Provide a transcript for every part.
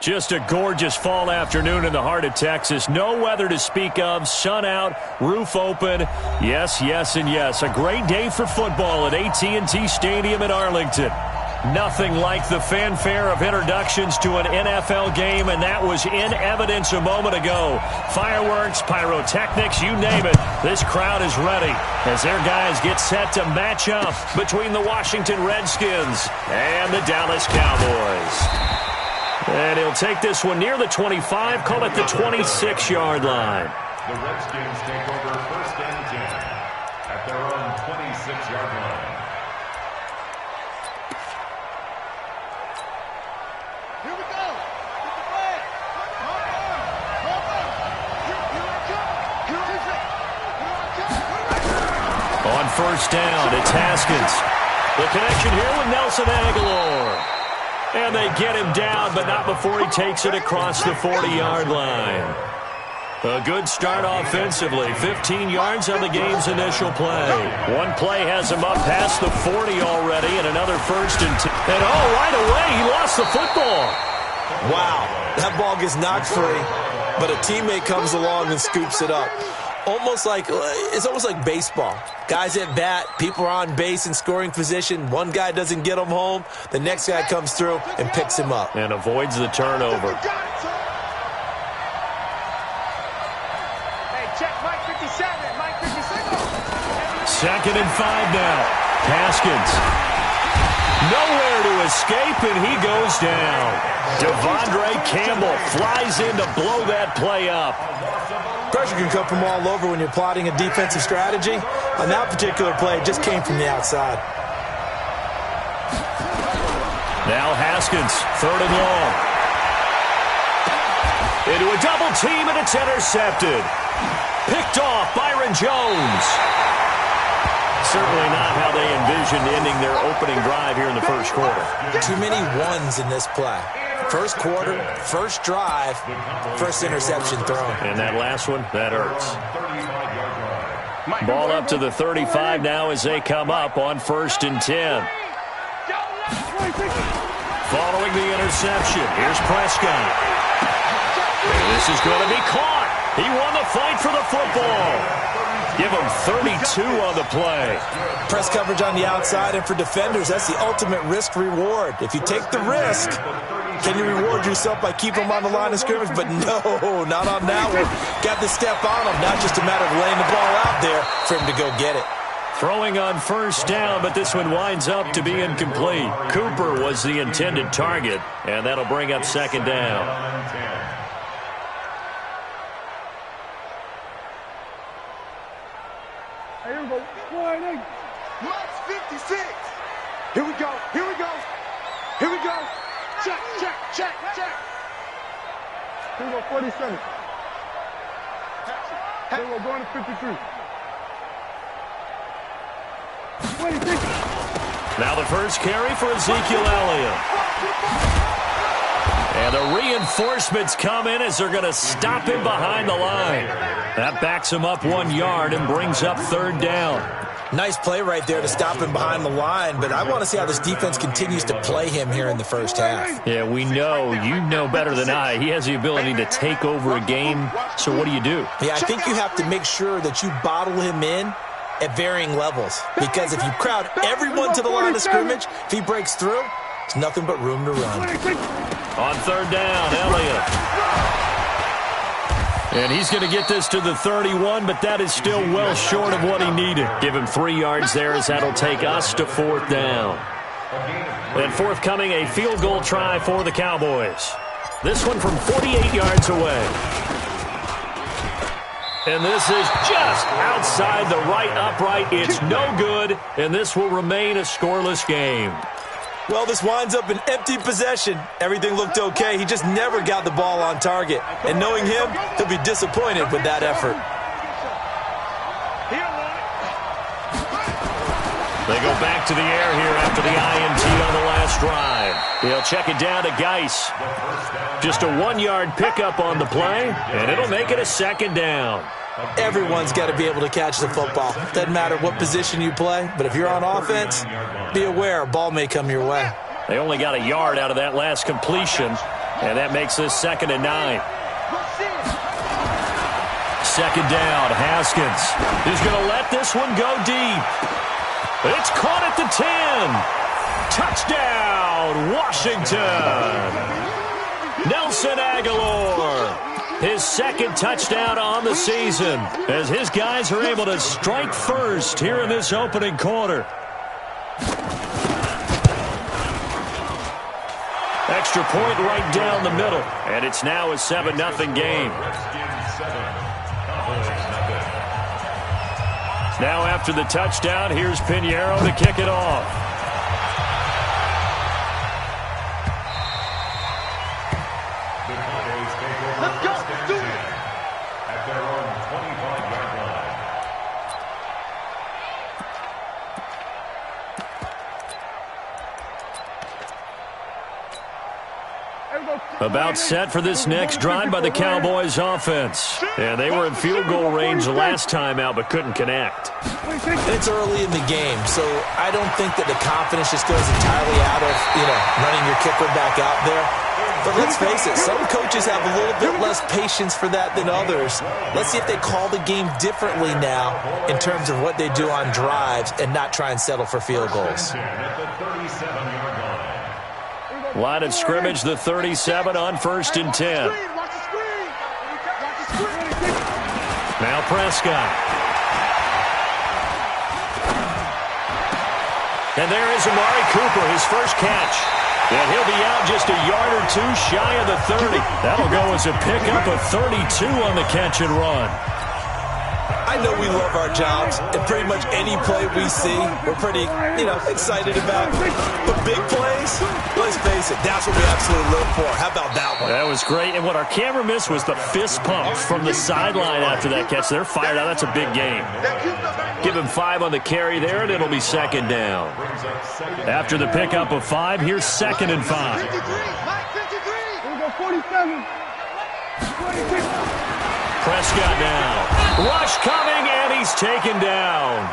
Just a gorgeous fall afternoon in the heart of Texas. No weather to speak of. Sun out, roof open. Yes, yes, and yes. A great day for football at AT&T Stadium in Arlington. Nothing like the fanfare of introductions to an NFL game, and that was in evidence a moment ago. Fireworks, pyrotechnics, you name it. This crowd is ready as their guys get set to match up between the Washington Redskins and the Dallas Cowboys. And he'll take this one near the 25, call it the 26-yard line. The Redskins take over 1st and 10 at their own 26-yard line. Here we go. Get the flag. On 1st down, it's Haskins. The connection here with Nelson Agholor. And they get him down, but not before he takes it across the 40-yard line. A good start offensively. 15 yards on the game's initial play. One play has him up past the 40 already, and another 1st and 10. And right away, he lost the football. Wow, that ball gets knocked free, but a teammate comes along and scoops it up. It's almost like baseball. Guys at bat, people are on base in scoring position. One guy doesn't get him home. The next guy comes through and picks him up. And avoids the turnover. Hey, check Mike 57. Mike 57. 2nd and 5 now. Haskins. Nowhere to escape, and he goes down. Devondre Campbell flies in to blow that play up. Pressure can come from all over when you're plotting a defensive strategy. On that particular play, it just came from the outside. Now Haskins, 3rd and long. Into a double team, and it's intercepted. Picked off Byron Jones. Certainly not how they envisioned ending their opening drive here in the 1st quarter. Too many ones in this play. 1st quarter, 1st drive, 1st interception thrown. And that last one, that hurts. Ball up to the 35 now as they come up on 1st and 10. Following the interception, here's Prescott. And this is going to be caught. He won the fight for the football. Give him 32 on the play. Press coverage on the outside, and for defenders, that's the ultimate risk-reward. If you take the risk, can you reward yourself by keeping them on the line of scrimmage? But no, not on that one. Got to step on them, not just a matter of laying the ball out there for him to go get it. Throwing on 1st down, but this one winds up to be incomplete. Cooper was the intended target, and that'll bring up 2nd down. Here we go. March 56. Here we go. Here we go. Here we go. Check, check, check, check. Here we go, 47. Here we go, going to 53. 26. Now the 1st carry for Ezekiel Elliott. And the reinforcements come in as they're going to stop him behind the line. That backs him up 1 yard and brings up 3rd down. Nice play right there to stop him behind the line, but I want to see how this defense continues to play him here in the 1st half. Yeah, we know. You know better than I. He has the ability to take over a game, so what do you do? Yeah, I think you have to make sure that you bottle him in at varying levels, because if you crowd everyone to the line of scrimmage, if he breaks through, it's nothing but room to run. On 3rd down, Elliott. And he's going to get this to the 31, but that is still well short of what he needed. Give him 3 yards there as that'll take us to 4th down. And forthcoming, a field goal try for the Cowboys. This one from 48 yards away. And this is just outside the right upright. It's no good, and this will remain a scoreless game. Well, this winds up an empty possession. Everything looked okay. He just never got the ball on target. And knowing him, he'll be disappointed with that effort. They go back to the air here after the INT on the last drive. They'll check it down to Geis. Just a 1-yard pickup on the play, and it'll make it a 2nd down. Everyone's got to be able to catch the football. Doesn't matter what position you play, but if you're on offense, be aware a ball may come your way. They only got a yard out of that last completion. And that makes this 2nd and 9. Second down, Haskins is going to let this one go deep. It's caught at the 10. Touchdown, Washington. Nelson Agholor, his 2nd touchdown on the season, as his guys are able to strike first here in this opening quarter. Extra point right down the middle, and it's now a 7-0 game. Now after the touchdown, here's Pinheiro to kick it off. Let's go. Do it. At their own 25-yard line. About set for this next drive by the Cowboys offense. And they were in field goal range the last time out but couldn't connect. It's early in the game, so I don't think that the confidence just goes entirely out of, running your kicker back out there. But let's face it, some coaches have a little bit less patience for that than others. Let's see if they call the game differently now in terms of what they do on drives and not try and settle for field goals. Line of scrimmage, the 37 on 1st and 10. Now Prescott. And there is Amari Cooper, his first catch. And he'll be out just a yard or two shy of the 30. That'll go as a pickup of 32 on the catch and run. I know we love our jobs, and pretty much any play we see, we're pretty, excited about. But big plays, let's face it, that's what we absolutely live for. How about that one? That was great. And what our camera missed was the fist pump from the sideline after that catch. They're fired out. That's a big game. Give him 5 on the carry there, and it'll be 2nd down. After the pickup of 5, here's 2nd and 5. 47. Prescott now. Rush coming, and he's taken down.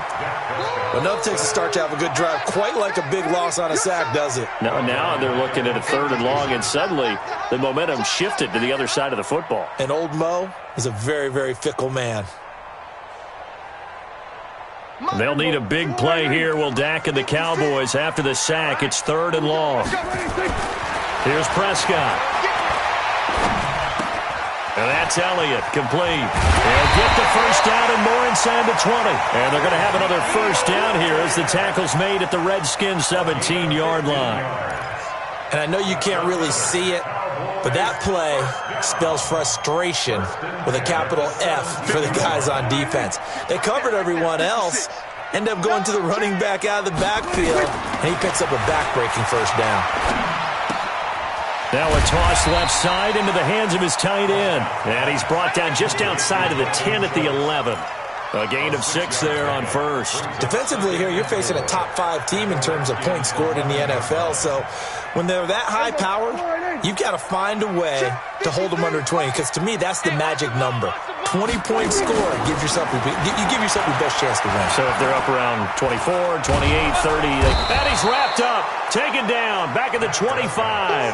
Enough takes a start to have a good drive. Quite like a big loss on a sack, does it? Now they're looking at a 3rd and long, and suddenly the momentum shifted to the other side of the football. And old Mo is a very, very fickle man. They'll need a big play here. Will Dak and the Cowboys after the sack. It's 3rd and long. Here's Prescott. And that's Elliott, complete. They'll get the first down and more inside the 20. And they're going to have another first down here as the tackle's made at the Redskins' 17-yard line. And I know you can't really see it, but that play spells frustration with a capital F for the guys on defense. They covered everyone else, end up going to the running back out of the backfield, and he picks up a back-breaking first down. Now a toss left side into the hands of his tight end. And he's brought down just outside of the 10 at the 11. A gain of 6 there on first. Defensively here, you're facing a top 5 team in terms of points scored in the NFL. So when they're that high-powered, you've got to find a way to hold them under 20. Because to me, that's the magic number. 20-point score gives yourself you give yourself your best chance to win. So if they're up around 24, 28, 30, and he's wrapped up, taken down, back at the 25.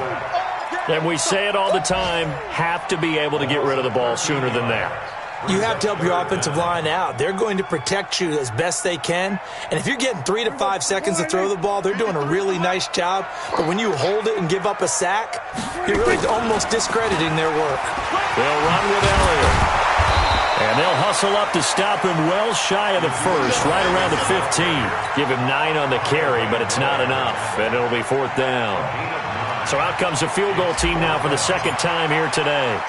And we say it all the time, have to be able to get rid of the ball sooner than that. You have to help your offensive line out. They're going to protect you as best they can. And if you're getting 3 to 5 seconds to throw the ball, they're doing a really nice job. But when you hold it and give up a sack, you're really almost discrediting their work. They'll run with Elliott. And they'll hustle up to stop him well shy of the first, right around the 15. Give him 9 on the carry, but it's not enough. And it'll be 4th down. So out comes a field goal team now for the 2nd time here today.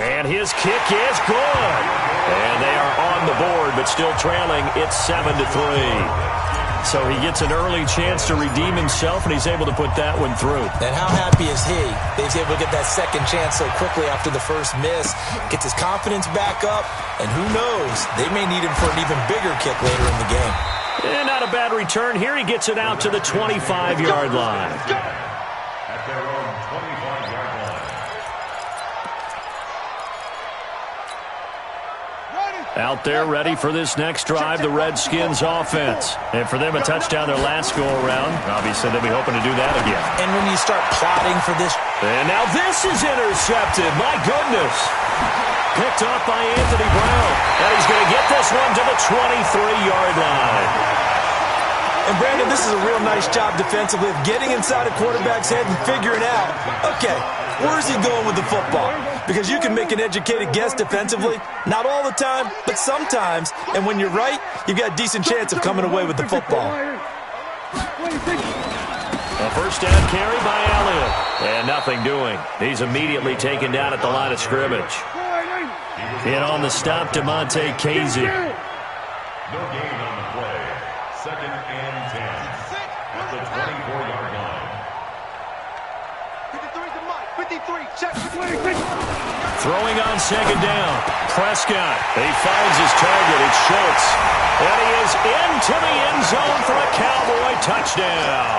And his kick is good. And they are on the board, but still trailing. It's 7-3. So he gets an early chance to redeem himself, and he's able to put that one through. And how happy is he that he's able to get that second chance so quickly after the first miss, gets his confidence back up, and who knows, they may need him for an even bigger kick later in the game. And not a bad return. Here he gets it out to the 25-yard line. At their own 25-yard line. Ready. Out there ready for this next drive, the Redskins offense. And for them, a touchdown their last go-around. Obviously, they'll be hoping to do that again. And when you start plotting for this... And now this is intercepted. My goodness. Picked off by Anthony Brown. And he's going to get this one to the 23-yard line. And, Brandon, this is a real nice job defensively of getting inside a quarterback's head and figuring out, okay, where's he going with the football? Because you can make an educated guess defensively. Not all the time, but sometimes. And when you're right, you've got a decent chance of coming away with the football. A first down carry by Elliott. And nothing doing. He's immediately taken down at the line of scrimmage. In on the stop, DeMonte Casey. No gain on the play. 2nd and 10 at the 24-yard line. 53 to Mike. 53. Check. Throwing on 2nd down. Prescott. He finds his target. It's Schultz. And he is into the end zone for a Cowboy touchdown.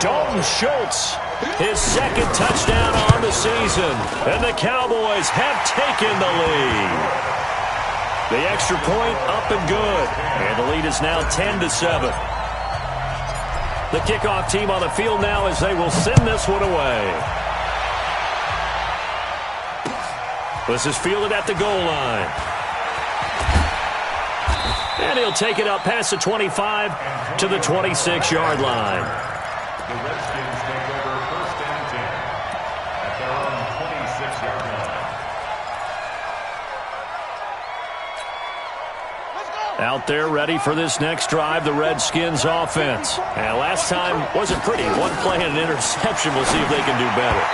Dalton Schultz, his 2nd touchdown on the season. And the Cowboys have taken the lead. The extra point up and good. And the lead is now 10-7. The kickoff team on the field now as they will send this one away. This is fielded at the goal line. And he'll take it up past the 25 to the 26-yard line. The Redskins take over 1st and 10 at their own 26-yard line. Out there ready for this next drive, the Redskins offense. And last time wasn't pretty. One play and an interception. We'll see if they can do better.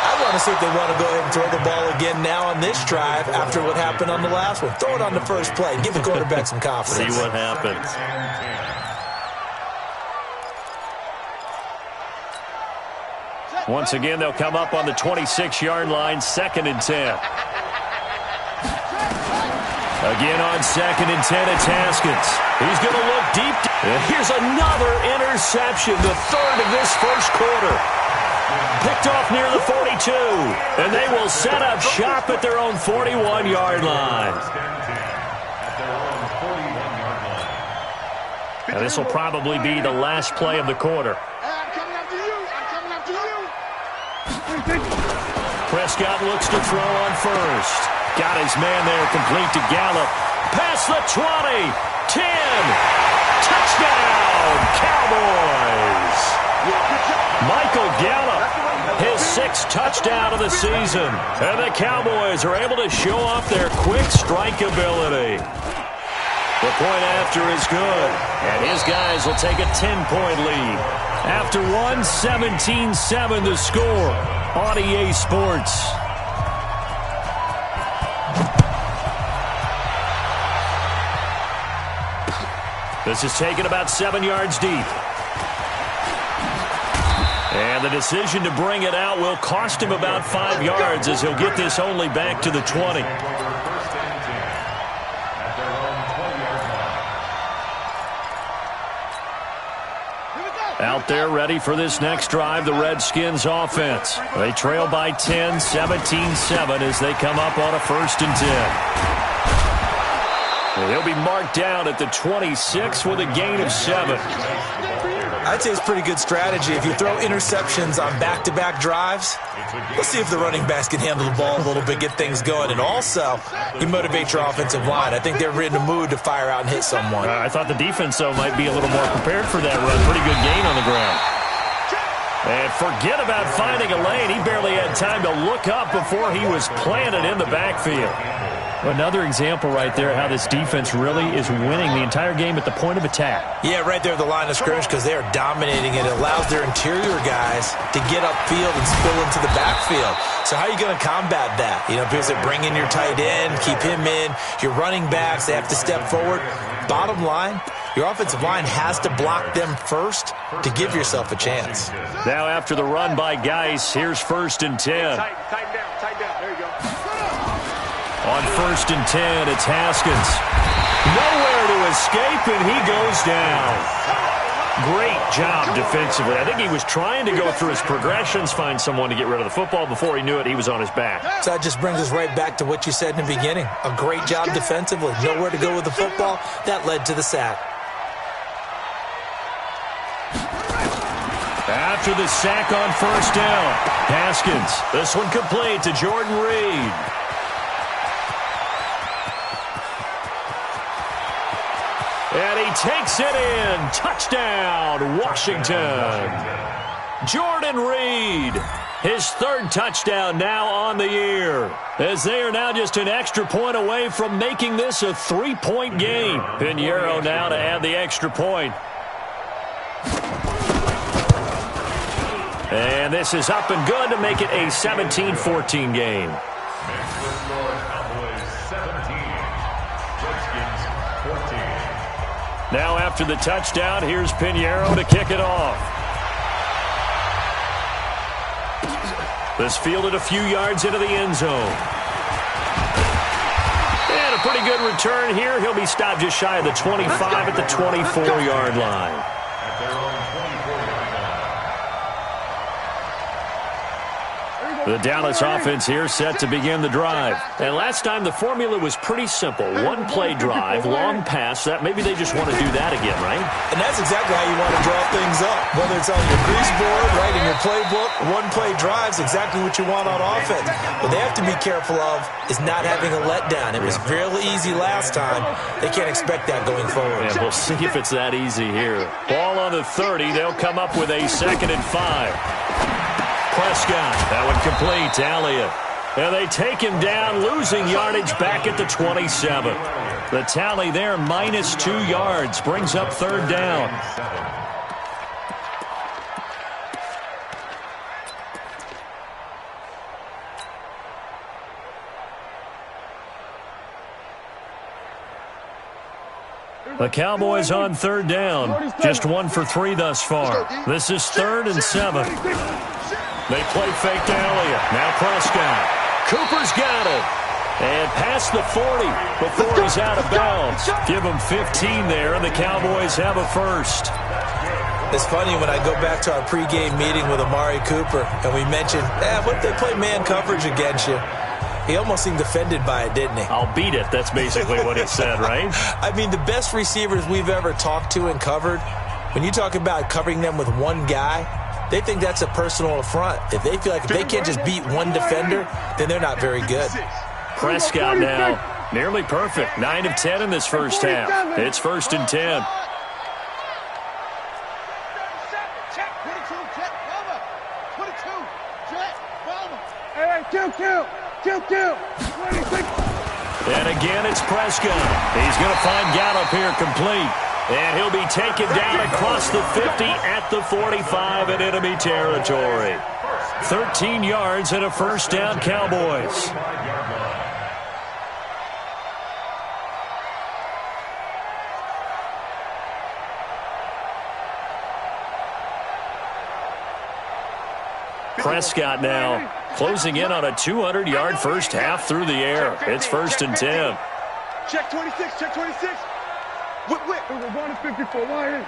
I want to see if they want to go ahead and throw the ball again now on this drive after what happened on the last one. Throw it on the first play. Give the quarterback some confidence. See what happens. Once again, they'll come up on the 26-yard line, 2nd and 10. Again on 2nd and 10, it's Haskins. He's going to look deep. And here's another interception, the 3rd of this first quarter. Picked off near the 42. And they will set up shop at their own 41-yard line. Now this will probably be the last play of the quarter. I'm coming after you. I'm coming after you. Prescott looks to throw on first. Got his man there, complete to Gallup. Past the 20, 10. Touchdown, Cowboys. Michael Gallup, his 6th touchdown of the season. And the Cowboys are able to show off their quick strike ability. The point after is good. And his guys will take a 10-point lead. After one, 17-7 the score on EA Sports. This is taken about 7 yards deep. And the decision to bring it out will cost him about 5 yards as he'll get this only back to the 20. Out there ready for this next drive, the Redskins offense. They trail by 10, 17-7 as they come up on a 1st and 10. And he'll be marked down at the 26 with a gain of 7. I'd say it's pretty good strategy. If you throw interceptions on back-to-back drives, let's see if the running backs can handle the ball a little bit, get things going. And also, you motivate your offensive line. I think they're in the mood to fire out and hit someone. I thought the defense, though, might be a little more prepared for that run. Pretty good gain on the ground. And forget about finding a lane. He barely had time to look up before he was planted in the backfield. Another example right there how this defense really is winning the entire game at the point of attack. Yeah, right there at the line of scrimmage because they are dominating it. It allows their interior guys to get upfield and spill into the backfield. So how are you going to combat that? You know, because they bring in your tight end, keep him in. Your running backs, they have to step forward. Bottom line, your offensive line has to block them first to give yourself a chance. Now after the run by Geis, here's 1st and 10. Tighten down. There you go. On 1st and 10, it's Haskins. Nowhere to escape, and he goes down. Great job defensively. I think he was trying to go through his progressions, find someone to get rid of the football. Before he knew it, he was on his back. So that just brings us right back to what you said in the beginning. A great job defensively. Nowhere to go with the football. That led to the sack. After the sack on first down, Haskins. This one complete to Jordan Reed. And he takes it in. Touchdown, Washington. Jordan Reed, his third touchdown now on the year, as they are now just an extra point away from making this a 3-point game. Pinheiro now to add the extra point. And this is up and good to make it a 17-14 game. Now after the touchdown, here's Pinheiro to kick it off. This fielded a few yards into the end zone. And a pretty good return here. He'll be stopped just shy of the 25 at the 24-yard line. The Dallas offense here set to begin the drive. And last time the formula was pretty simple. One play drive, long pass. That maybe they just want to do that again, right? And that's exactly how you want to draw things up. Whether it's on your grease board, right, in your playbook, one play drive is exactly what you want on offense. What they have to be careful of is not having a letdown. It was really easy last time. They can't expect that going forward. And we'll see if it's that easy here. Ball on the 30. They'll come up with a 2nd and 5. Prescott, that one complete to Elliott. And they take him down, losing yardage back at the 27. The tally there, -2 yards, brings up 3rd down. The Cowboys on 3rd down. Just 1 for 3 thus far. This is 3rd and 7. They play fake to Elliott. Now Prescott. Cooper's got it. And past the 40 before he's out of bounds. Give him 15 there, and the Cowboys have a first. It's funny when I go back to our pregame meeting with Amari Cooper, and we mentioned, what if they play man coverage against you? He almost seemed offended by it, didn't he? I'll beat it. That's basically what he said, right? I mean, the best receivers we've ever talked to and covered, when you talk about covering them with one guy, they think that's a personal affront. If they feel like if they can't just beat one defender, then they're not very good. Prescott now, nearly perfect. 9 of 10 in this first half. It's 1st and 10. And again, it's Prescott. He's going to find Gallup here complete. And he'll be taken down across the 50 at the 45 in enemy territory. 13 yards and a first down, Cowboys. Prescott now closing in on a 200-yard first half through the air. It's 1st and 10. Check 26, check 26. Whip. Here we go, going to 54. Wide in.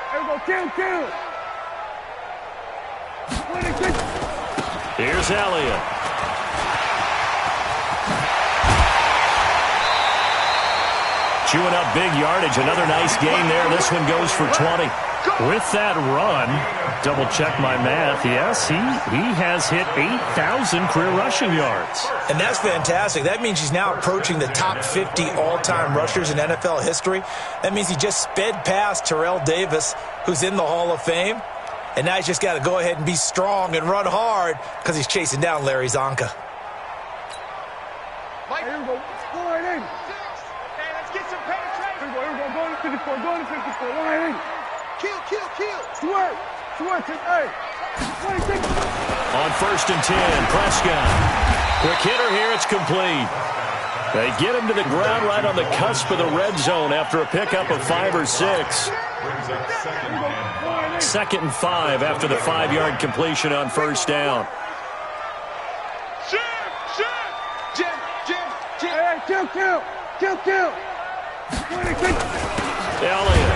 Here we go, kill. 26. Here's Elliott. Chewing up big yardage. Another nice gain there. This one goes for 20. With that run, double check my math. Yes, he has hit 8,000 career rushing yards. And that's fantastic. That means he's now approaching the top 50 all-time rushers in NFL history. That means he just sped past Terrell Davis, who's in the Hall of Fame. And now he's just got to go ahead and be strong and run hard because he's chasing down Larry Zonka. Here we go. Go right in. Hey, let's get some penetration. Here we go. Going to 54. Going to 54. Right in. Kill. Swerve. Hey. 26. On 1st and 10, Prescott. Quick hitter here. It's complete. They get him to the ground right on the cusp of the red zone after a pickup of 5 or 6. 2nd and 5 after the 5-yard completion on first down. Jim. Hey, kill. 26. Elliott.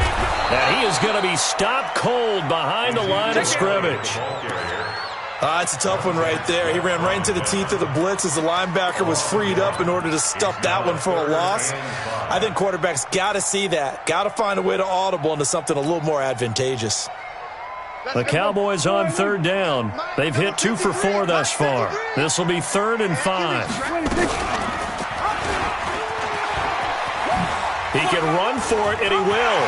And he is going to be stopped cold behind the line of scrimmage. It's a tough one right there. He ran right into the teeth of the blitz as the linebacker was freed up in order to stuff that one for a loss. I think quarterbacks got to see that. Got to find a way to audible into something a little more advantageous. The Cowboys on third down. They've hit 2 for 4 thus far. This will be 3rd and 5. He can run for it, and he will.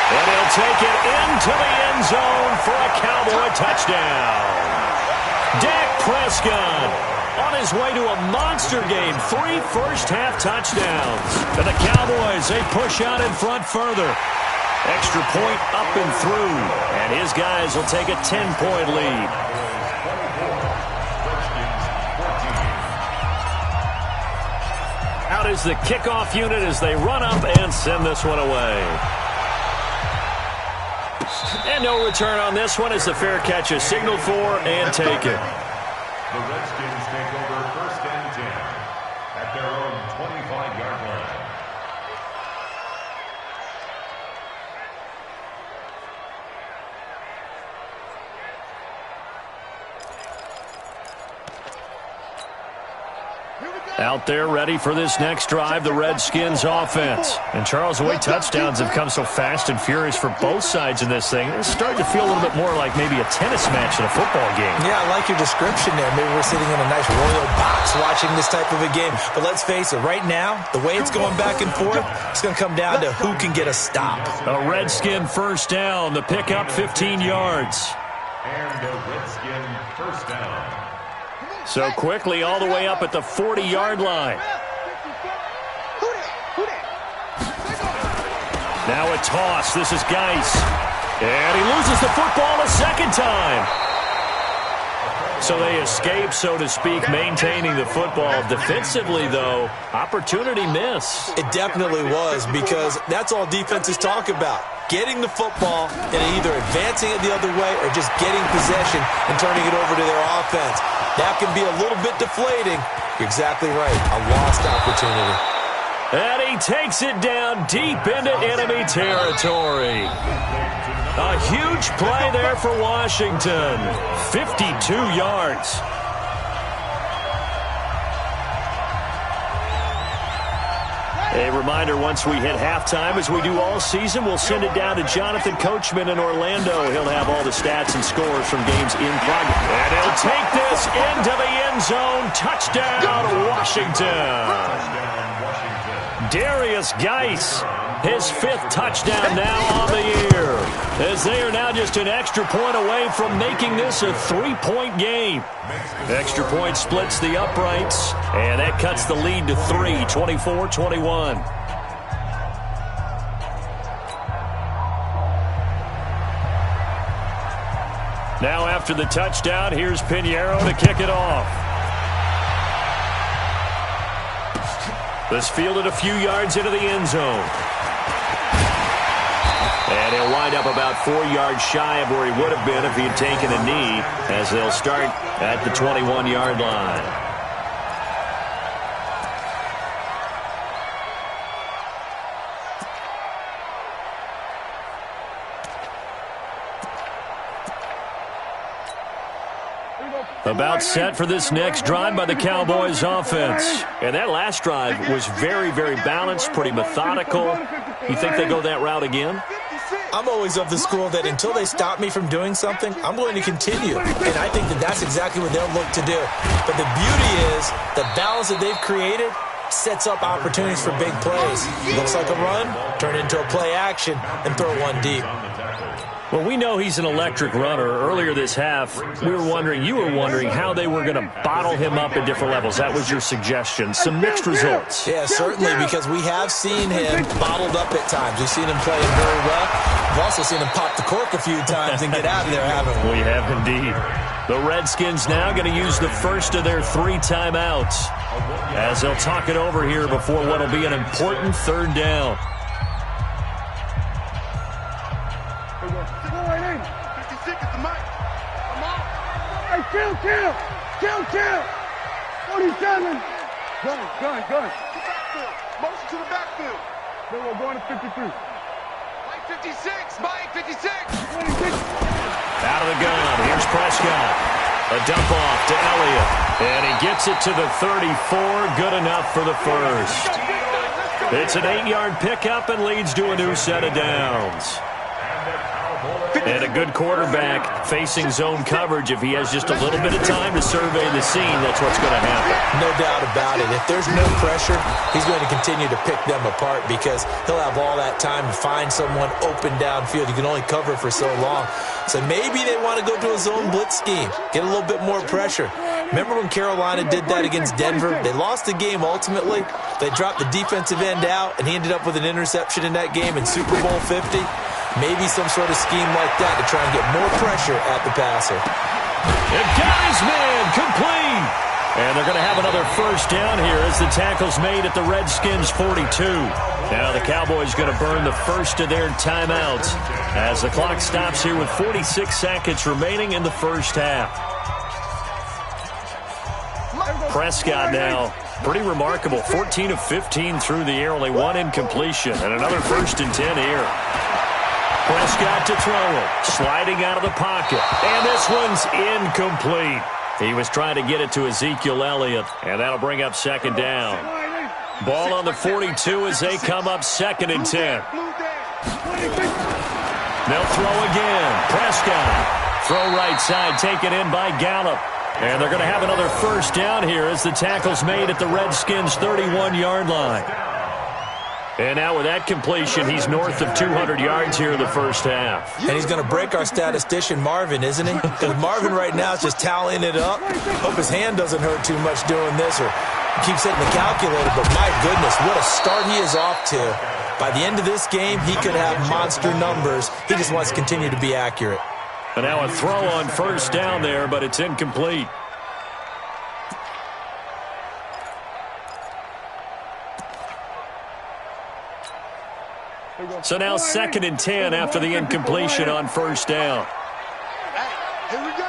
And he'll take it into the end zone for a Cowboy touchdown. Dak Prescott on his way to a monster game. 3 first-half touchdowns. And the Cowboys, they push out in front further. Extra point up and through. And his guys will take a 10-point lead. Out is the kickoff unit as they run up and send this one away. And no return on this one as the fair catch is signaled for and taken. The Redskins take over 1st and 10 at their own 25-yard line. Out there ready for this next drive, the Redskins offense. And Charles, the way touchdowns have come so fast and furious for both sides in this thing, it's starting to feel a little bit more like maybe a tennis match in a football game. Yeah, I like your description there. Maybe we're sitting in a nice royal box watching this type of a game. But let's face it, right now, the way it's going back and forth, it's going to come down to who can get a stop. A Redskin first down, the pickup 15 yards. And a Redskin first down. So quickly all the way up at the 40-yard line. Now a toss. This is Geis. And he loses the football a second time. So they escape, so to speak, maintaining the football. Defensively, though, opportunity miss. It definitely was, because that's all defenses talk about. Getting the football and either advancing it the other way or just getting possession and turning it over to their offense. That can be a little bit deflating. You're exactly right. A lost opportunity. And he takes it down deep into enemy territory. A huge play there for Washington. 52 yards. A reminder, once we hit halftime, as we do all season, we'll send it down to Jonathan Coachman in Orlando. He'll have all the stats and scores from games in progress. And he'll take this into the end zone. Touchdown, Washington. Darius Geis, his 5th touchdown now on the year, as they are now just an extra point away from making this a 3-point game. Extra point splits the uprights, and that cuts the lead to 3, 24-21. Now after the touchdown, here's Pinheiro to kick it off. This fielded a few yards into the end zone. And he'll wind up about 4 yards shy of where he would have been if he had taken a knee, as they'll start at the 21-yard line. About set for this next drive by the Cowboys offense. And that last drive was very, very balanced, pretty methodical. You think they go that route again? I'm always of the school that until they stop me from doing something, I'm going to continue. And I think that that's exactly what they'll look to do. But the beauty is the balance that they've created sets up opportunities for big plays. Looks like a run, turn into a play action, and throw one deep. Well, we know he's an electric runner. Earlier this half, you were wondering how they were going to bottle him up at different levels. That was your suggestion. Some mixed results. Yeah, certainly, because we have seen him bottled up at times. We've seen him play very well. We've also seen him pop the cork a few times and get out of there, haven't we? We have indeed. The Redskins now going to use the first of their 3 timeouts, as they'll talk it over here before what will be an important 3rd down. Kill. 47. Gun. Motion to the backfield. Then we're going to 53. 56, Mike, 56. Out of the gun, here's Prescott. A dump off to Elliott. And he gets it to the 34, good enough for the first. It's an 8-yard pickup and leads to a new set of downs. And a good quarterback facing zone coverage. If he has just a little bit of time to survey the scene, that's what's going to happen. No doubt about it. If there's no pressure, he's going to continue to pick them apart because he'll have all that time to find someone open downfield. You can only cover for so long. So maybe they want to go to a zone blitz scheme, get a little bit more pressure. Remember when Carolina did that against Denver? They lost the game ultimately. They dropped the defensive end out, and he ended up with an interception in that game in Super Bowl 50. Maybe some sort of scheme like that to try and get more pressure at the passer. It got his man complete. And they're going to have another first down here as the tackle's made at the Redskins' 42. Now the Cowboys going to burn the first of their timeouts as the clock stops here with 46 seconds remaining in the first half. Prescott now, pretty remarkable. 14 of 15 through the air, only one incompletion. And another 1st and 10 here. Prescott to throw it, sliding out of the pocket. And this one's incomplete. He was trying to get it to Ezekiel Elliott, and that'll bring up 2nd down. Ball on the 42 as they come up 2nd and 10. They'll throw again. Prescott. Throw right side, taken in by Gallup. And they're going to have another first down here as the tackle's made at the Redskins' 31-yard line. And now with that completion, he's north of 200 yards here in the first half. And he's going to break our statistician, Marvin, isn't he? Because Marvin right now is just tallying it up. Hope his hand doesn't hurt too much doing this or keeps hitting the calculator. But my goodness, what a start he is off to. By the end of this game, he could have monster numbers. He just wants to continue to be accurate. And now a throw on first down there, but it's incomplete. So now 2nd and 10 after the incompletion on first down. Here we go.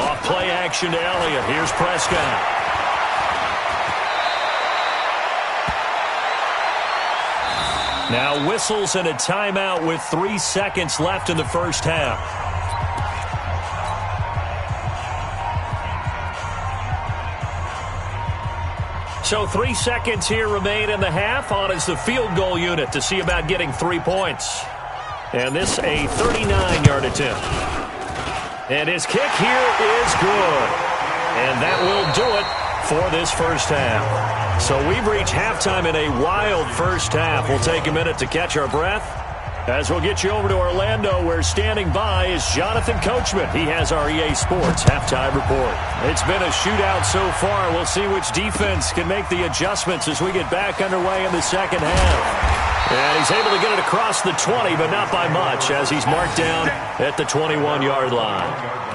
Off play action to Elliott. Here's Prescott. Now whistles and a timeout with 3 seconds left in the first half. So 3 seconds here remain in the half. On is the field goal unit to see about getting 3 points. And this a 39-yard attempt. And his kick here is good. And that will do it for this first half. So we've reached halftime in a wild first half. We'll take a minute to catch our breath as we'll get you over to Orlando, where standing by is Jonathan Coachman. He has our EA Sports halftime report. It's been a shootout so far. We'll see which defense can make the adjustments as we get back underway in the second half. And he's able to get it across the 20, but not by much, as he's marked down at the 21-yard line.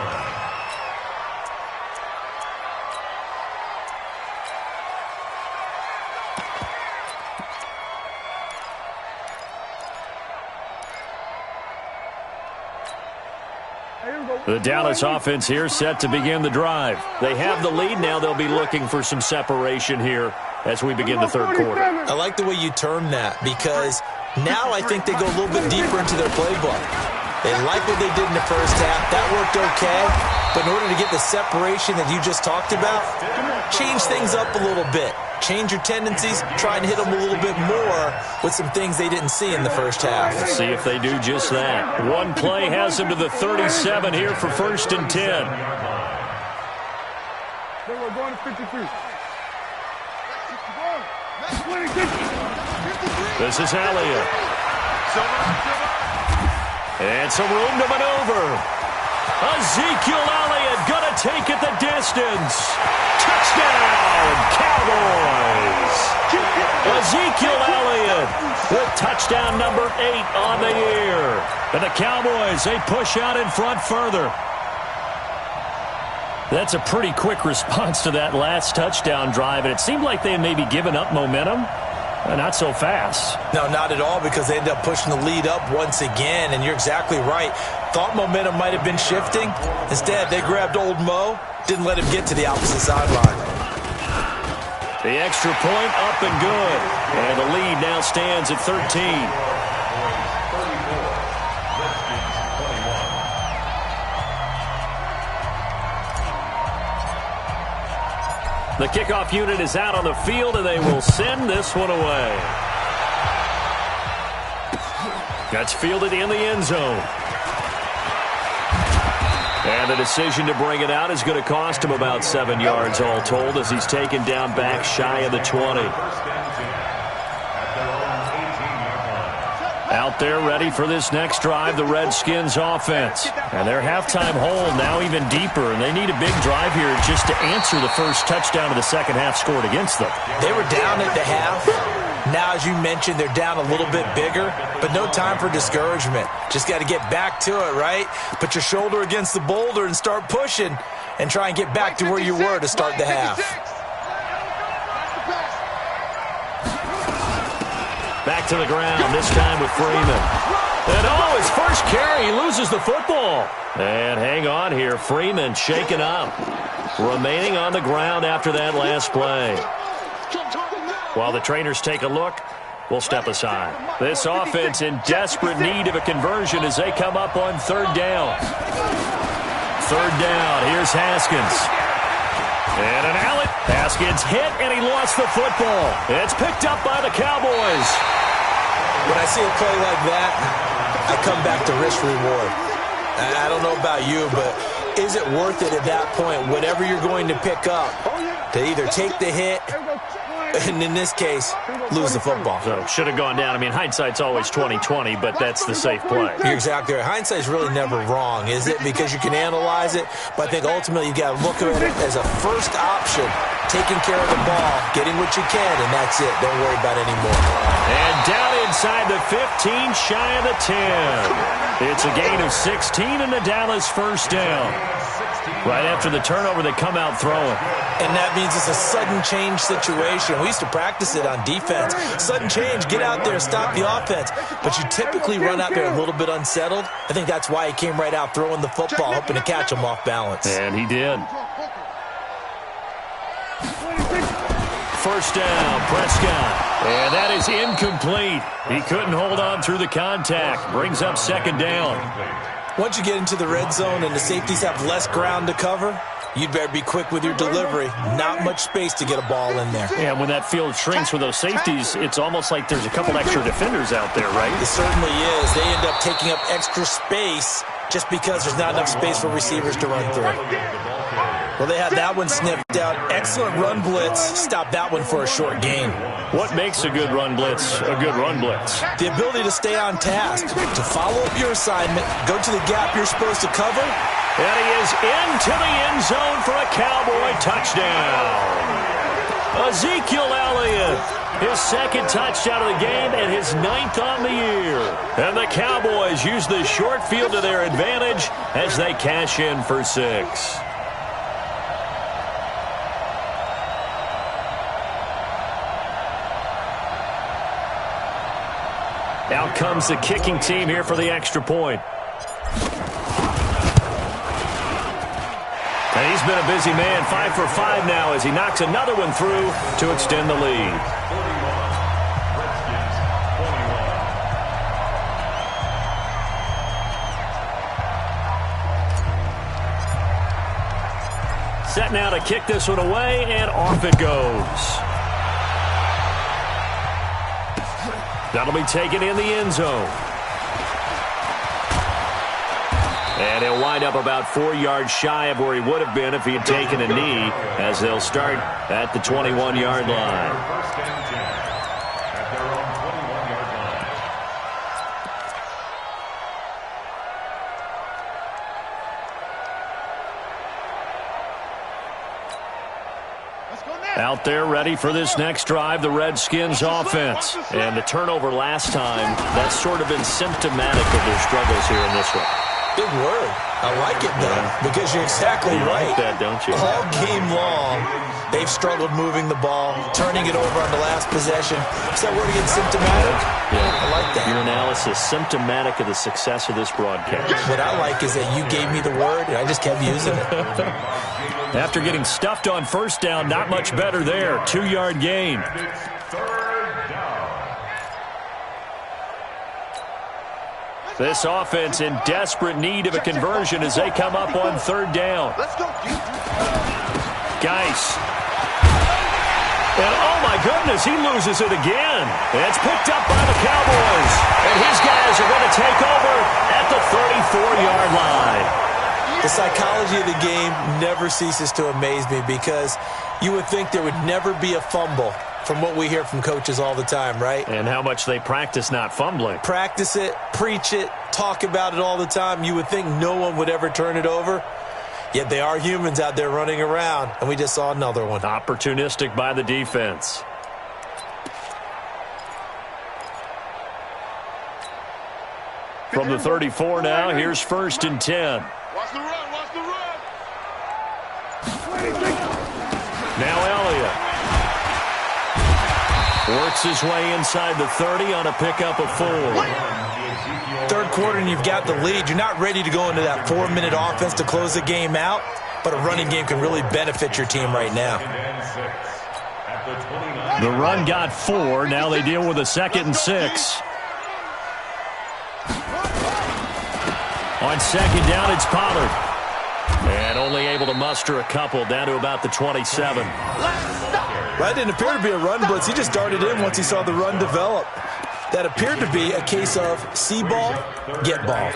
The Dallas offense here set to begin the drive. They have the lead now. They'll be looking for some separation here as we begin the third quarter. I like the way you term that, because now I think they go a little bit deeper into their playbook. They like what they did in the first half. That worked okay. But in order to get the separation that you just talked about, change things up a little bit. Change your tendencies, try and hit them a little bit more with some things they didn't see in the first half. Let's see if they do just that. One play has them to the 37 here for 1st and 10. Then we're going to 53. This is Elliott. And some room to maneuver. Ezekiel Elliott going to take it the distance. Touchdown, Cowboys! Ezekiel Elliott with touchdown number 8 on the year. And the Cowboys, they push out in front further. That's a pretty quick response to that last touchdown drive, and it seemed like they had maybe given up momentum. Not so fast. No, not at all, because they ended up pushing the lead up once again, and you're exactly right. Thought momentum might have been shifting. Instead, they grabbed old Mo, didn't let him get to the opposite sideline. The extra point up and good. And the lead now stands at 13. The kickoff unit is out on the field, and they will send this one away. That's fielded in the end zone. And the decision to bring it out is going to cost him about 7 yards all told as he's taken down back shy of the 20. Out there ready for this next drive, the Redskins offense. And their halftime hole now even deeper, and they need a big drive here just to answer the first touchdown of the second half scored against them. They were down at the half. Now, as you mentioned, they're down a little bit bigger, but no time for discouragement. Just got to get back to it, right? Put your shoulder against the boulder and start pushing and try and get back to where you were to start the half. Back to the ground, this time with Freeman. And his first carry, he loses the football. And hang on here, Freeman shaken up. Remaining on the ground after that last play. While the trainers take a look, we'll step aside. This offense in desperate need of a conversion as they come up on third down. Third down, here's Haskins. And an outlet. Haskins hit, and he lost the football. It's picked up by the Cowboys. When I see a play like that, I come back to risk-reward. I don't know about you, but is it worth it at that point, whatever you're going to pick up, to either take the hit, and in this case, lose the football? So should have gone down. I mean, hindsight's always 20/20, but that's the safe play. You're exactly right. Hindsight's really never wrong, is it? Because you can analyze it, but I think ultimately you got to look at it as a first option, taking care of the ball, getting what you can, and that's it. Don't worry about it anymore. And down inside the 15, shy of the 10. It's a gain of 16 and the Dallas first down. Right after the turnover, they come out throwing. And that means it's a sudden change situation. We used to practice it on defense. Sudden change, get out there, stop the offense. But you typically run out there a little bit unsettled. I think that's why he came right out throwing the football, hoping to catch him off balance. And he did. First down, Prescott. And that is incomplete. He couldn't hold on through the contact. Brings up second down. Once you get into the red zone and the safeties have less ground to cover, you'd better be quick with your delivery. Not much space to get a ball in there. Yeah, when that field shrinks with those safeties, it's almost like there's a couple extra defenders out there, right? It certainly is. They end up taking up extra space just because there's not enough space for receivers to run through. Well, they had that one sniffed out. Excellent run blitz. Stop that one for a short gain. What makes a good run blitz a good run blitz? The ability to stay on task, to follow up your assignment, go to the gap you're supposed to cover. And he is into the end zone for a Cowboy touchdown. Ezekiel Elliott, his second touchdown of the game and his 9th on the year. And the Cowboys use the short field to their advantage as they cash in for 6. Out comes the kicking team here for the extra point. And he's been a busy man, 5 for 5 now as he knocks another one through to extend the lead. Set now to kick this one away, and off it goes. That'll be taken in the end zone. And he'll wind up about 4 yards shy of where he would have been if he had taken a knee, as they'll start at the 21-yard line. First and 10 at their own 21-yard line. Out there ready for this next drive, the Redskins offense. And the turnover last time, that's sort of been symptomatic of their struggles here in this one. Big word. I like it, though, because you're exactly right. You like that, don't you? All game long, they've struggled moving the ball, turning it over on the last possession. Is that word again, symptomatic? Yeah. I like that. Your analysis, symptomatic of the success of this broadcast. What I like is that you gave me the word, and I just kept using it. After getting stuffed on first down, not much better there. 2-yard gain. Third down. This offense in desperate need of a conversion as they come up on third down. Let's go. Geis. And oh my goodness, he loses it again. It's picked up by the Cowboys. And his guys are going to take over at the 34-yard line. The psychology of the game never ceases to amaze me because you would think there would never be a fumble from what we hear from coaches all the time, right? And how much they practice not fumbling. Practice it, preach it, talk about it all the time. You would think no one would ever turn it over. Yet they are humans out there running around, and we just saw another one. Opportunistic by the defense. From the 34 now, here's 1st and 10. Watch the run, watch the run. Now Elliott works his way inside the 30 on a pickup of 4. Third quarter and you've got the lead. You're not ready to go into that 4-minute offense to close the game out, but a running game can really benefit your team right now. The run got 4. Now they deal with a 2nd and 6. On 2nd down, it's Pollard. And only able to muster a couple down to about the 27. That didn't appear to be a run blitz. He just darted in once he saw the run develop. That appeared to be a case of see ball, get ball.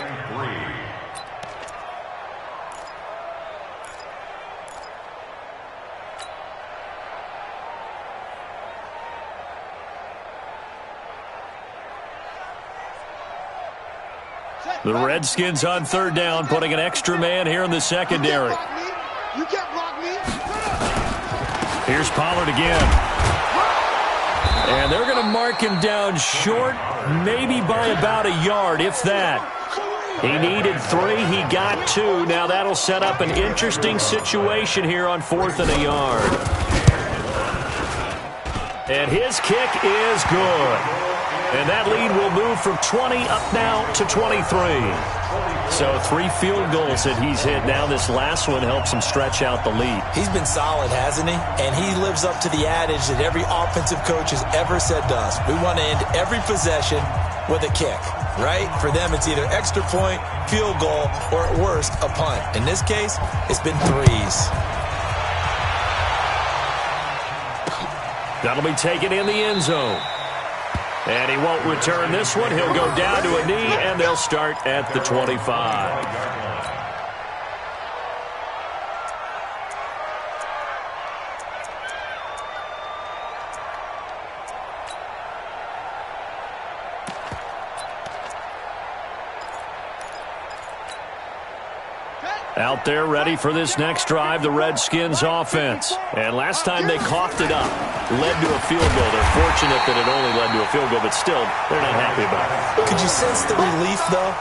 The Redskins on 3rd down, putting an extra man here in the secondary. You can't block me. Here's Pollard again. And they're going to mark him down short, maybe by about a yard, if that. He needed 3. He got 2. Now that'll set up an interesting situation here on 4th and a yard. And his kick is good. And that lead will move from 20 up now to 23. So 3 field goals that he's hit now. This last one helps him stretch out the lead. He's been solid, hasn't he? And he lives up to the adage that every offensive coach has ever said to us. We want to end every possession with a kick, right? For them, it's either extra point, field goal, or at worst, a punt. In this case, it's been 3s. That'll be taken in the end zone. And he won't return this one. He'll go down to a knee, and they'll start at the 25. Out there ready for this next drive, the Redskins offense. And last time they coughed it up, led to a field goal. They're fortunate that it only led to a field goal, but still, they're not happy about it. Could you sense the relief, though,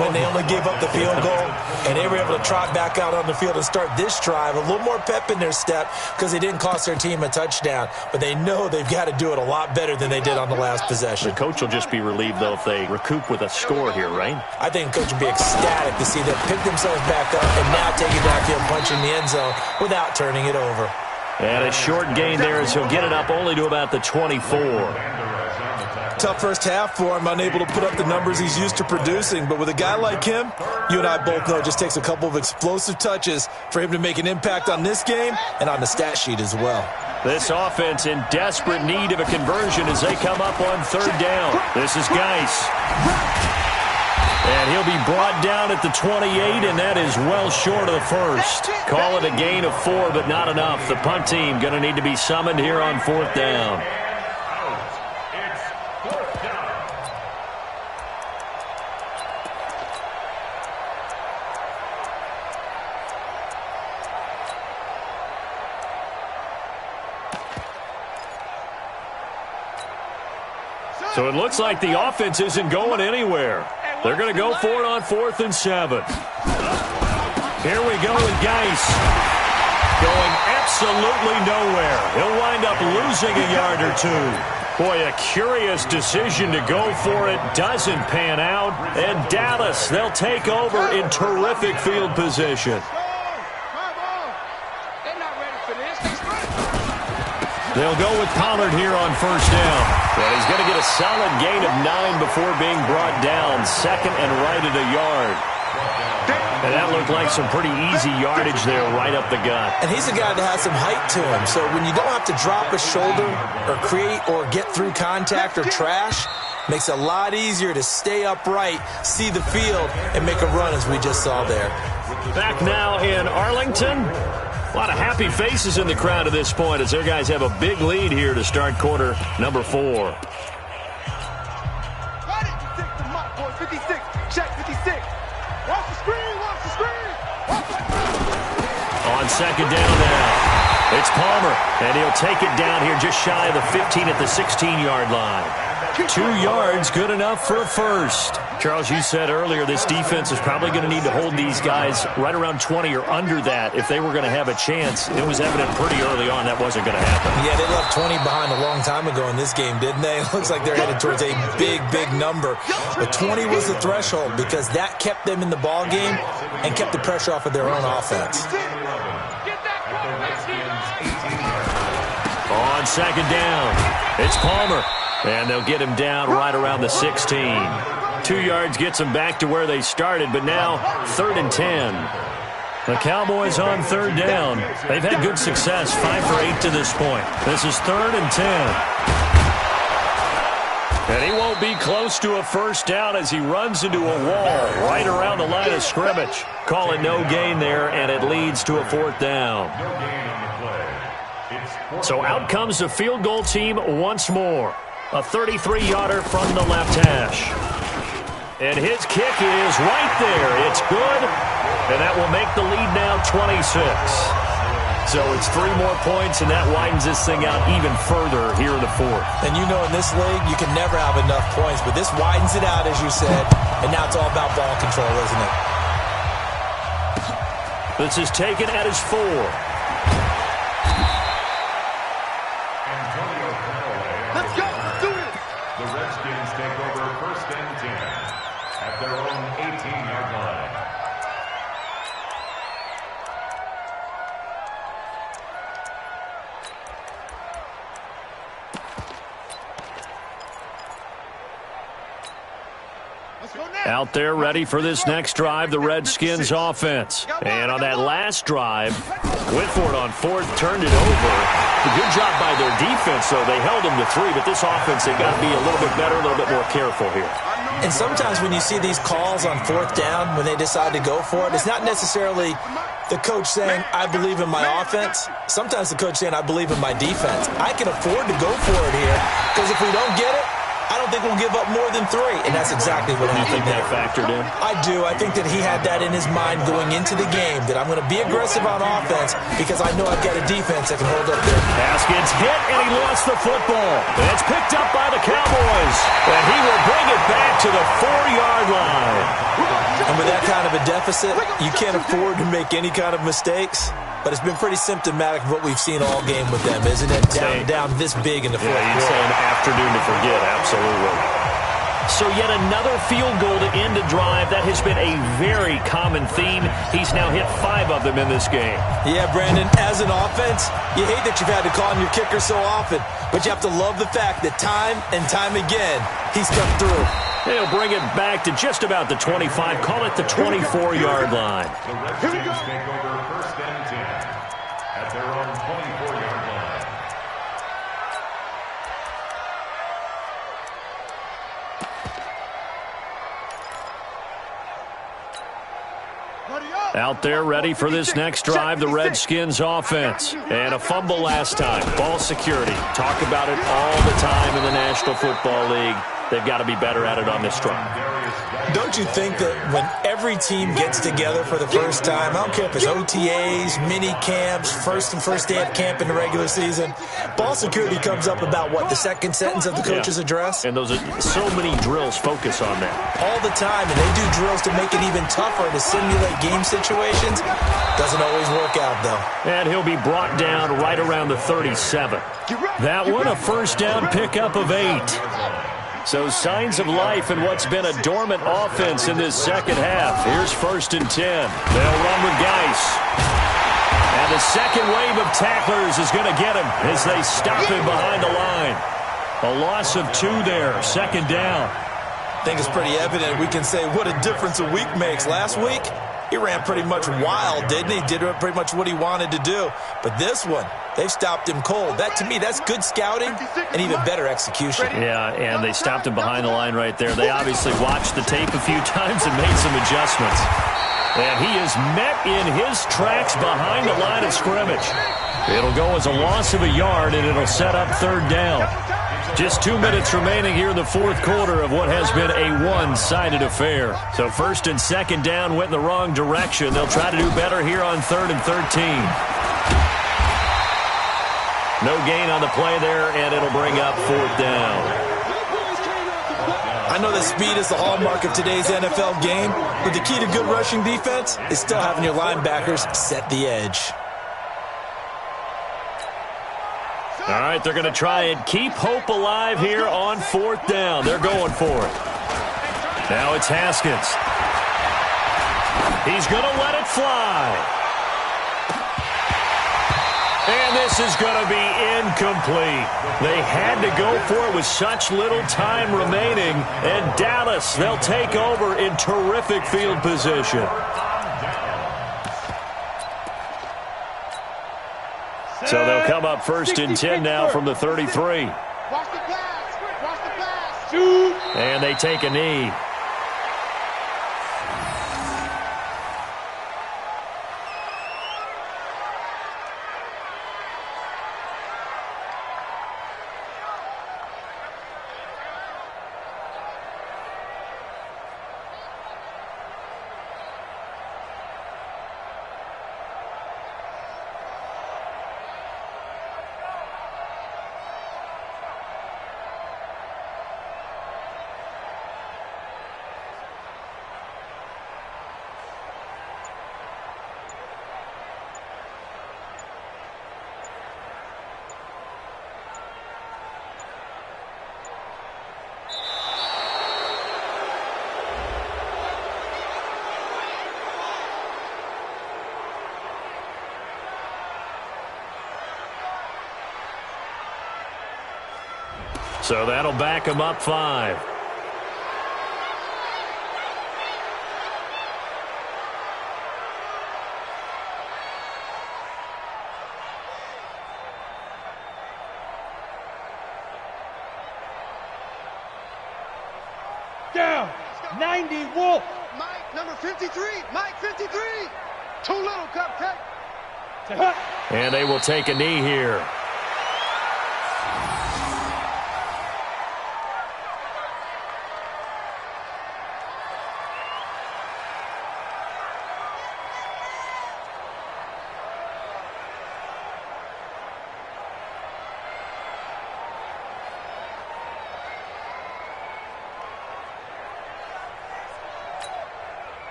when they only gave up the field goal and they were able to trot back out on the field and start this drive? A little more pep in their step because they didn't cost their team a touchdown, but they know they've got to do it a lot better than they did on the last possession. The coach will just be relieved, though, if they recoup with a score here, right? I think the coach will be ecstatic to see them pick themselves back up and now take it downfield, punch in the end zone without turning it over. And a short gain there as he'll get it up only to about the 24. Tough first half for him, unable to put up the numbers he's used to producing. But with a guy like him, you and I both know it just takes a couple of explosive touches for him to make an impact on this game and on the stat sheet as well. This offense in desperate need of a conversion as they come up on 3rd down. This is Geis. And he'll be brought down at the 28, and that is well short of the first. Call it a gain of 4, but not enough. The punt team going to need to be summoned here on 4th down. So it looks like the offense isn't going anywhere. They're going to go for it on 4th and 7. Here we go with Geis. Going absolutely nowhere. He'll wind up losing a yard or 2. Boy, a curious decision to go for it. Doesn't pan out. And Dallas, they'll take over in terrific field position. They'll go with Pollard here on 1st down. And he's going to get a solid gain of 9 before being brought down. 2nd and right at a yard. And that looked like some pretty easy yardage there right up the gut. And he's a guy that has some height to him. So when you don't have to drop a shoulder or create or get through contact or trash, makes it a lot easier to stay upright, see the field, and make a run as we just saw there. Back now in Arlington. A lot of happy faces in the crowd at this point as their guys have a big lead here to start quarter number 4. 56, check 56. Watch the screen, watch the screen. On second down now, it's Palmer, and he'll take it down here just shy of the 15 at the 16-yard line. 2 yards, good enough for a first. Charles, you said earlier this defense is probably going to need to hold these guys right around 20 or under that if they were going to have a chance. It was evident pretty early on that wasn't going to happen. Yeah, they left 20 behind a long time ago in this game, didn't they? It looks like they're headed towards a big, big number. But 20 was the threshold because that kept them in the ball game and kept the pressure off of their own offense. On second down, it's Palmer. And they'll get him down right around the 16. 2 yards gets them back to where they started, but now 3rd and 10. The Cowboys on 3rd down. They've had good success, 5 for 8 to this point. This is 3rd and 10. And he won't be close to a first down as he runs into a wall right around the line of scrimmage. Calling no gain there, and it leads to a 4th down. So out comes the field goal team once more. A 33-yarder from the left hash. And his kick is right there. It's good. And that will make the lead now 26. So it's 3 more points, and that widens this thing out even further here in the 4th. And you know in this league, you can never have enough points. But this widens it out, as you said. And now it's all about ball control, isn't it? This is taken at his 4. Out there ready for this next drive, the Redskins offense. And on that last drive, Whitford on 4th turned it over. A good job by their defense, though. They held them to 3, but this offense, they got to be a little bit better, a little bit more careful here. And sometimes when you see these calls on 4th down, when they decide to go for it, it's not necessarily the coach saying, I believe in my offense. Sometimes the coach saying, I believe in my defense. I can afford to go for it here, because if we don't get it, I don't think we'll give up more than 3, and that's exactly what happened. You think that factored in? I do. I think that he had that in his mind going into the game, that I'm going to be aggressive on offense because I know I've got a defense that can hold up there. Haskins hit, and he lost the football. And it's picked up by the Cowboys, and he will bring it back to the 4-yard line. And with that kind of a deficit, you can't afford to make any kind of mistakes. But it's been pretty symptomatic of what we've seen all game with them, isn't it? Down this big in the 4th quarter. Yeah, you'd say an afternoon to forget, absolutely. So yet another field goal to end a drive. That has been a very common theme. He's now hit 5 of them in this game. Yeah, Brandon, as an offense, you hate that you've had to call on your kicker so often. But you have to love the fact that time and time again, he's come through. They'll bring it back to just about the 25. Call it the 24-yard line. The Redskins take over 1st and 10 at their own 24-yard line. Out there ready for this next drive, the Redskins offense. And a fumble last time. Ball security. Talk about it all the time in the National Football League. They've got to be better at it on this drive. Don't you think that when every team gets together for the first time, I don't care if it's OTAs, mini camps, first day of camp in the regular season, ball security comes up about, what, the second sentence of the coach's address? And those are so many drills focus on that. All the time, and they do drills to make it even tougher to simulate game situations. Doesn't always work out, though. And he'll be brought down right around the 37. That one, a first down pickup of 8. So signs of life in what's been a dormant offense in this second half. Here's 1st and 10. They'll run with Geis. And the second wave of tacklers is going to get him as they stop him behind the line. A loss of 2 there, 2nd down. I think it's pretty evident. We can say what a difference a week makes. Last week, he ran pretty much wild, didn't he? Did pretty much what he wanted to do. But this one, they've stopped him cold. That, to me, that's good scouting and even better execution. Yeah, and they stopped him behind the line right there. They obviously watched the tape a few times and made some adjustments. And he is met in his tracks behind the line of scrimmage. It'll go as a loss of a yard, and it'll set up third down. Just 2 minutes remaining here in the fourth quarter of what has been a one-sided affair. So first and second down went in the wrong direction. They'll try to do better here on 3rd and 13. No gain on the play there, and it'll bring up fourth down. I know that speed is the hallmark of today's NFL game, but the key to good rushing defense is still having your linebackers set the edge. All right, they're going to try and keep hope alive here on fourth down. They're going for it. Now it's Haskins. He's going to let it fly. And this is going to be incomplete. They had to go for it with such little time remaining. And Dallas, they'll take over in terrific field position. So they'll come up first and 10 now from the 33. Watch the pass. Watch the pass. And they take a knee. So that'll back him up 5. Down. 90 Wolf. Mike, number 53. Mike, 53. Too little, Cupcake. And they will take a knee here.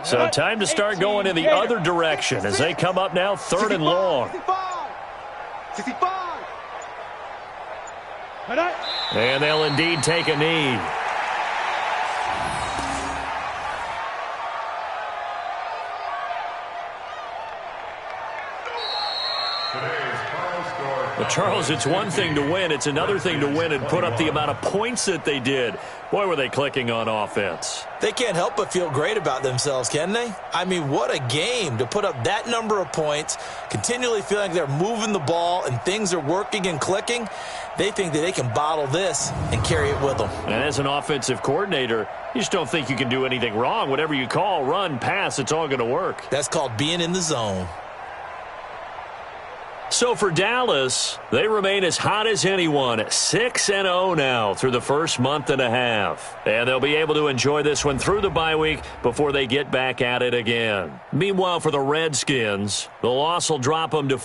So time to start going in the other direction as they come up now 3rd and long. 65. And they'll indeed take a knee. But Charles, it's one thing to win. It's another thing to win and put up the amount of points that they did. Boy, were they clicking on offense. They can't help but feel great about themselves, can they? I mean, what a game to put up that number of points, continually feeling they're moving the ball and things are working and clicking. They think that they can bottle this and carry it with them. And as an offensive coordinator, you just don't think you can do anything wrong. Whatever you call, run, pass, it's all going to work. That's called being in the zone. So for Dallas, they remain as hot as anyone, 6-0 now through the first month and a half. And they'll be able to enjoy this one through the bye week before they get back at it again. Meanwhile, for the Redskins, the loss will drop them to